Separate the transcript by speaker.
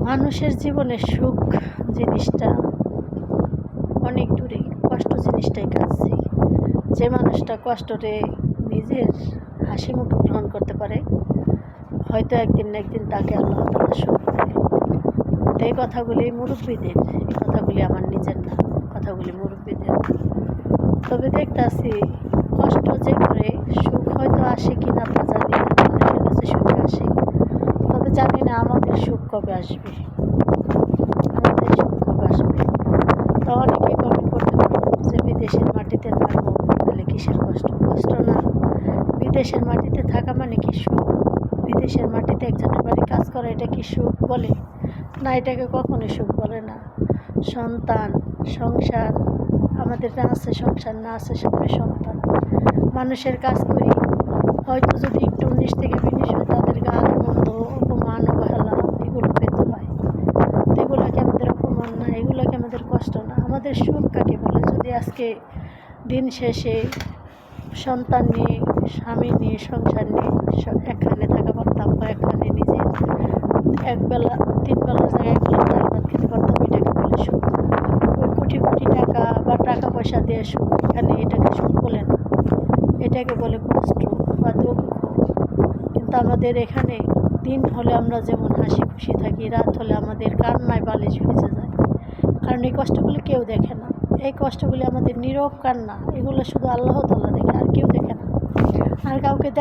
Speaker 1: মানুষের জীবনে সুখ জিনিসটা অনেক দূরে, কষ্ট জিনিসটাই কাছে। যে মানুষটা কষ্টরে নিজের হাসি মুখে গ্রহণ করতে পারে, হয়তো একদিন না একদিন তাকে আল্লাহ তাআলা সুখ দেয়। তো এই কথাগুলি মুরব্বীদের, এই কথাগুলি আমার নিজের না, কথাগুলি মুরব্বীদের। তবে দেখতেছি কষ্ট যে করে সুখ হয়তো আসে কি না তা জানি না, মানুষের কাছে সুখ আসে, তবে জানি না আমাদের সুখ কবে আসবে, আমাদের সুখ কবে আসবে। তো অনেকে কমেন্ট করতে পারো যে বিদেশের মাটিতে থাকবো তাহলে কিসের কষ্ট? কষ্ট না, বিদেশের মাটিতে থাকা মানে কি সুখ? বিদেশের মাটিতে একজনের বাড়ি কাজ করা এটা কি সুখ বলে? না, এটাকে কখনোই সুখ বলে না। সন্তান, সংসার, আমাদের না আছে সংসার, না আছে সামনে সন্তান, মানুষের কাজ করি, হয়তো যদি একটু 19 থেকে 20 হয় তাদের গাল মন্দ, অপমান, অবহেলা এগুলো পেতে হয়। তো এগুলোকে আমাদের অপমান না, এগুলোকে আমাদের কষ্ট না। আমাদের সুখ কাকে বলে? যদি আজকে দিন শেষে সন্তান নিয়ে, স্বামী নিয়ে, সংসার নিয়ে একখানে থাকা পারতাম, বা একখানে নিজে একবেলা 3 বেলার জায়গায় একবেলা ডাল ভাত খেতে পারতাম, এটাকে বলে সুখ। ওই কোটি কোটি টাকা বা টাকা পয়সা দিয়ে সুখ, এখানে এটাকে সুখ বলে না, এটাকে বলে কষ্ট বা দুঃখ। কিন্তু আমাদের এখানে দিন হলে আমরা যেমন হাসি খুশি থাকি, রাত হলে আমাদের কান্নায় বালিশ ভিজে যায়, কারণ এই কষ্টগুলো কেউ দেখে না। এই কষ্টগুলি আমাদের নীরব কান্না, এগুলো শুধু আল্লাহ তাআলা দেখে, আর কেউ দেখে না, আর কাউকে